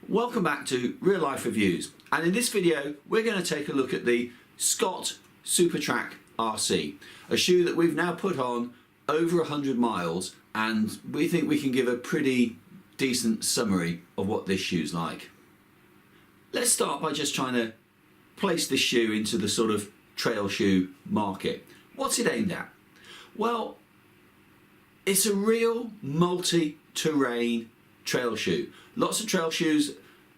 Welcome back to Real Life Reviews, and in this video we're going to take a look at the Scott Supertrac RC, a shoe that we've now put on over 100 miles, and we think we can give a pretty decent summary of what this shoe's like. Let's start by just trying to place this shoe into the sort of trail shoe market. What's it aimed at? Well, it's a real multi-terrain trail shoe. Lots of trail shoes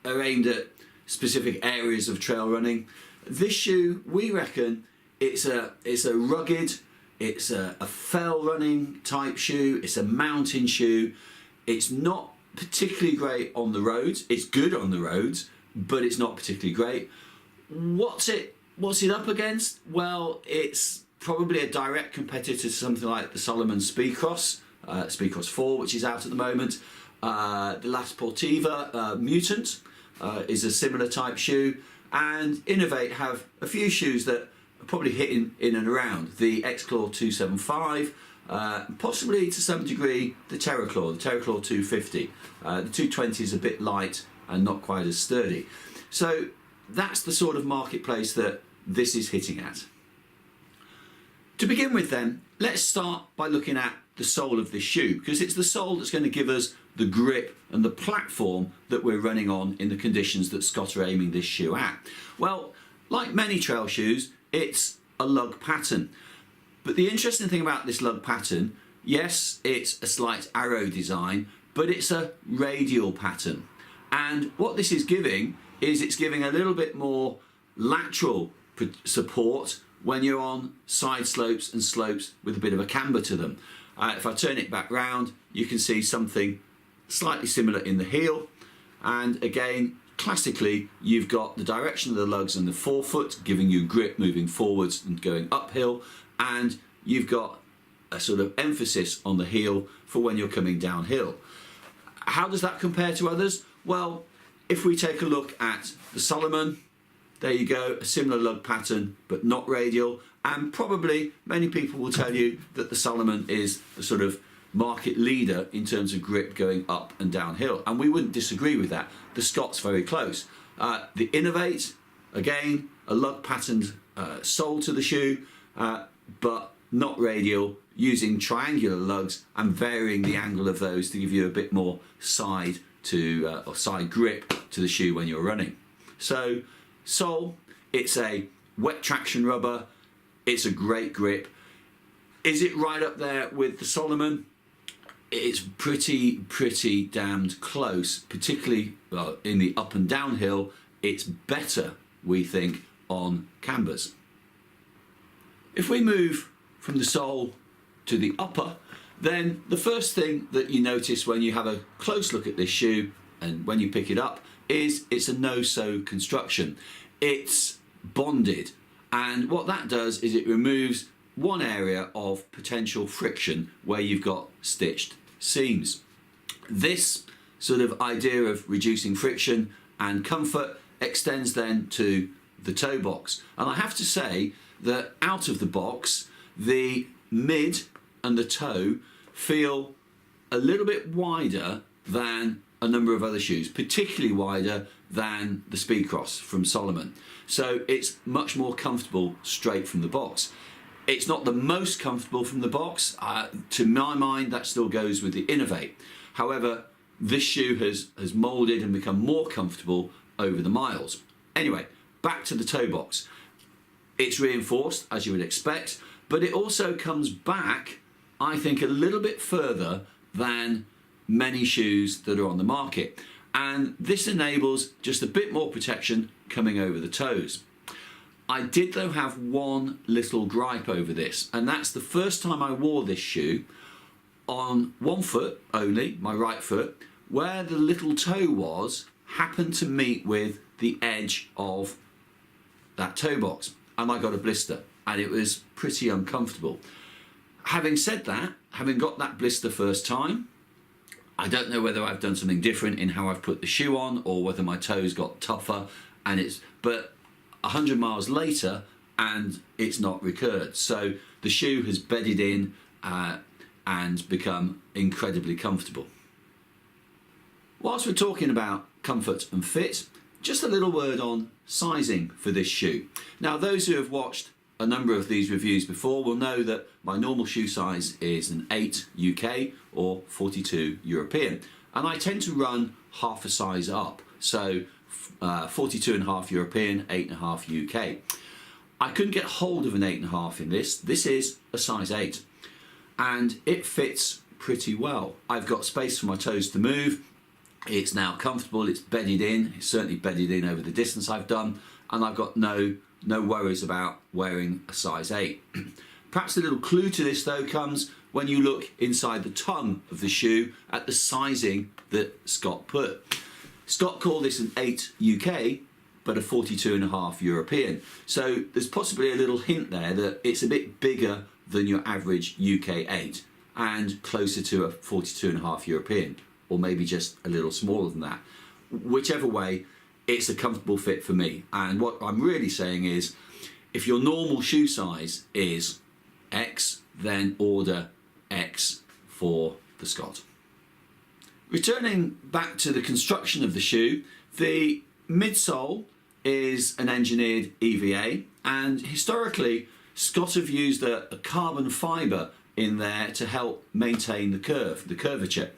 are aimed at specific areas of trail running. This shoe, we reckon, it's a rugged, it's a fell running type shoe, it's a mountain shoe. It's not particularly great on the roads. It's good on the roads, but it's not particularly great. What's it up against? Well, it's probably a direct competitor to something like the Salomon Speedcross, Speedcross 4, which is out at the moment. The La Sportiva Mutant is a similar type shoe, and Innovate have a few shoes that are probably hitting in and around the X-Claw 275, possibly to some degree the Terraclaw 250. The 220 is a bit light and not quite as sturdy. So that's the sort of marketplace that this is hitting at. To begin with then, let's start by looking at the sole of this shoe, because it's the sole that's going to give us the grip and the platform that we're running on in the conditions that Scott are aiming this shoe at. Well, like many trail shoes, it's a lug pattern. But the interesting thing about this lug pattern, yes, it's a slight arrow design, but it's a radial pattern. And what this is giving is it's giving a little bit more lateral support when you're on side slopes and slopes with a bit of a camber to them. If I turn it back round, you can see something slightly similar in the heel, and again, classically, you've got the direction of the lugs and the forefoot giving you grip moving forwards and going uphill, and you've got a sort of emphasis on the heel for when you're coming downhill. How does that compare to others? Well, if we take a look at the Salomon, there you go, a similar lug pattern but not radial, and probably many people will tell you that the Salomon is the sort of market leader in terms of grip going up and downhill, and we wouldn't disagree with that. The Scott's very close. The Innovate, again, a lug patterned sole to the shoe, but not radial, using triangular lugs and varying the angle of those to give you a bit more side to or side grip to the shoe when you're running. So sole, it's a wet traction rubber, it's a great grip. Is it right up there with the Salomon? It's pretty damned close, particularly in the up and downhill. It's better, we think, on cambers. If we move from the sole to the upper, then the first thing that you notice when you have a close look at this shoe and when you pick it up is it's a no-sew construction. It's bonded, and what that does is it removes one area of potential friction where you've got stitched seams. This sort of idea of reducing friction and comfort extends then to the toe box, and I have to say that out of the box the mid and the toe feel a little bit wider than a number of other shoes, particularly wider than the Speedcross from Salomon. So it's much more comfortable straight from the box. It's not the most comfortable from the box. To my mind, that still goes with the Innovate. However, this shoe has moulded and become more comfortable over the miles. Anyway, back to the toe box. It's reinforced, as you would expect, but it also comes back, I think, a little bit further than many shoes that are on the market. And this enables just a bit more protection coming over the toes. I did though have one little gripe over this, and that's the first time I wore this shoe on one foot only, my right foot, where the little toe was happened to meet with the edge of that toe box, and I got a blister, and it was pretty uncomfortable. Having said that, having got that blister first time, I don't know whether I've done something different in how I've put the shoe on or whether my toes got tougher, but 100 miles later and it's not recurred. So the shoe has bedded in and become incredibly comfortable. Whilst we're talking about comfort and fit. Just a little word on sizing for this shoe. Now, those who have watched a number of these reviews before will know that my normal shoe size is an 8 UK or 42 European, and I tend to run half a size up, so 42.5 European, 8.5 UK. I couldn't get hold of an 8.5 in this. This is a size 8 and it fits pretty well. I've got space for my toes to move. It's now comfortable, it's bedded in, it's certainly bedded in over the distance I've done, and I've got no worries about wearing a size 8. Perhaps a little clue to this though comes when you look inside the tongue of the shoe at the sizing that Scott put. Scott called this an 8 UK but a 42.5 European. So there's possibly a little hint there that it's a bit bigger than your average UK 8 and closer to a 42.5 European, or maybe just a little smaller than that. Whichever way, it's a comfortable fit for me. And what I'm really saying is, if your normal shoe size is X, then order X for the Scott. Returning back to the construction of the shoe, the midsole is an engineered EVA, and historically Scott have used a carbon fibre in there to help maintain the curvature.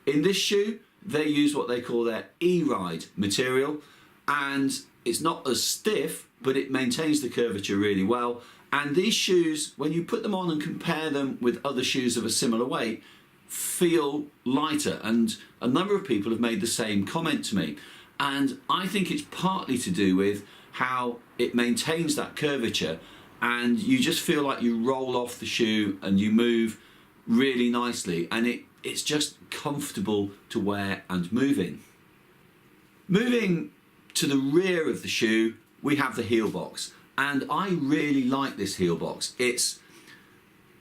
In this shoe, they use what they call their E-Ride material, and it's not as stiff, but it maintains the curvature really well. And these shoes, when you put them on and compare them with other shoes of a similar weight, feel lighter. And a number of people have made the same comment to me. And I think it's partly to do with how it maintains that curvature, and you just feel like you roll off the shoe and you move really nicely, and it's just comfortable to wear and move in. Moving to the rear of the shoe, we have the heel box, and I really like this heel box. It's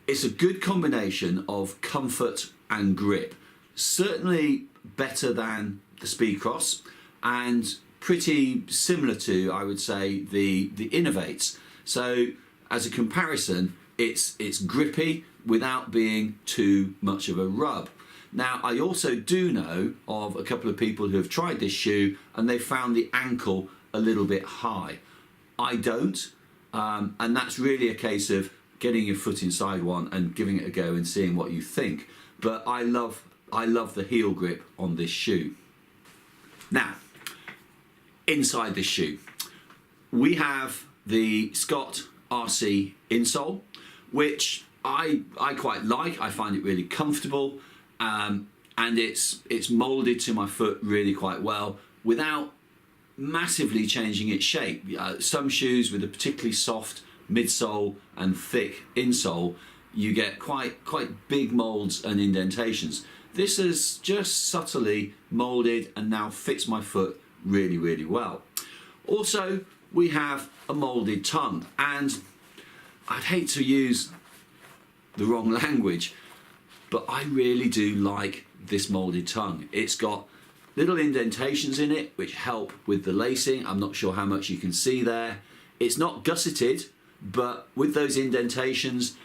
a good combination of comfort and grip. Certainly better than the Speedcross, and pretty similar to, I would say, the Innovates. So as a comparison, it's grippy without being too much of a rub. Now, I also do know of a couple of people who have tried this shoe and they found the ankle a little bit high. I don't, and that's really a case of getting your foot inside one and giving it a go and seeing what you think. But I love the heel grip on this shoe. Now, inside this shoe, we have the Scott RC insole, which I quite like. I find it really comfortable, and it's molded to my foot really quite well without massively changing its shape. Some shoes with a particularly soft midsole and thick insole, you get quite big molds and indentations. This is just subtly molded and now fits my foot really, really well. Also, we have a molded tongue, and I'd hate to use the wrong language, but I really do like this molded tongue. It's got little indentations in it which help with the lacing. I'm not sure how much you can see there. It's not gusseted, but with those indentations,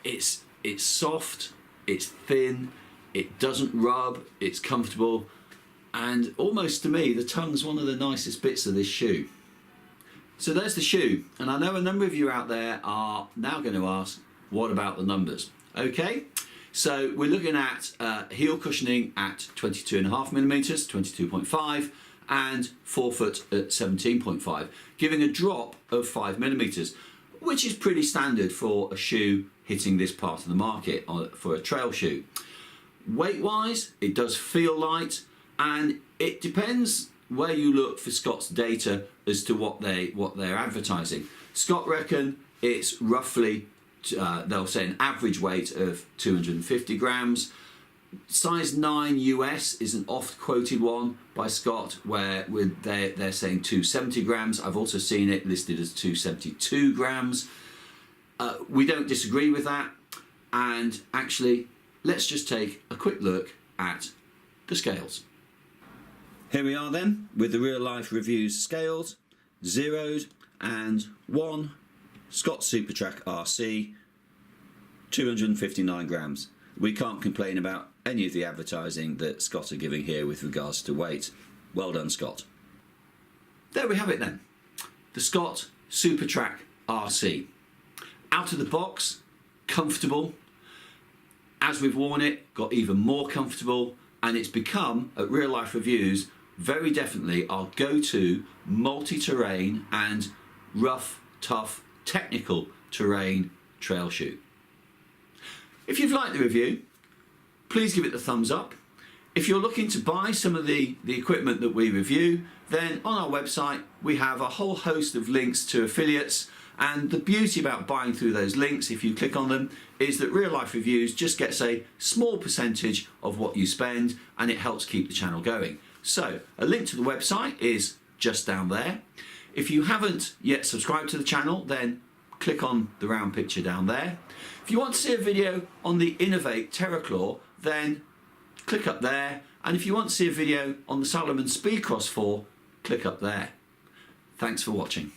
it's soft, it's thin, it doesn't rub, it's comfortable, and almost to me the tongue's one of the nicest bits of this shoe. So there's the shoe, and I know a number of you out there are now going to ask, what about the numbers? Okay, so we're looking at heel cushioning at 22.5 millimeters, 22.5, and forefoot at 17.5, giving a drop of 5 millimeters, which is pretty standard for a shoe hitting this part of the market for a trail shoe. Weight-wise, it does feel light, and it depends where you look for Scott's data as to what they're advertising. Scott reckon it's roughly, they'll say an average weight of 250 grams. Size 9 US is an oft quoted one by Scott where they're saying 270 grams. I've also seen it listed as 272 grams. We don't disagree with that, and actually let's just take a quick look at the scales. Here we are then with the Real Life Reviews scales, 0'd and 1 Scott Supertrac RC, 259 grams. We can't complain about any of the advertising that Scott are giving here with regards to weight. Well done, Scott. There we have it then. The Scott Supertrac RC. Out of the box, comfortable. As we've worn it, got even more comfortable, and it's become, at Real Life Reviews, very definitely our go-to multi-terrain and rough, tough, technical terrain trail shoe. If you've liked the review, please give it the thumbs up. If you're looking to buy some of the equipment that we review, then on our website we have a whole host of links to affiliates, and the beauty about buying through those links, if you click on them, is that Real Life Reviews just gets a small percentage of what you spend, and it helps keep the channel going. So a link to the website is just down there. If you haven't yet subscribed to the channel, then click on the round picture down there. If you want to see a video on the Innovate TerraClaw, then click up there, and if you want to see a video on the Salomon Speedcross 4, click up there. Thanks for watching.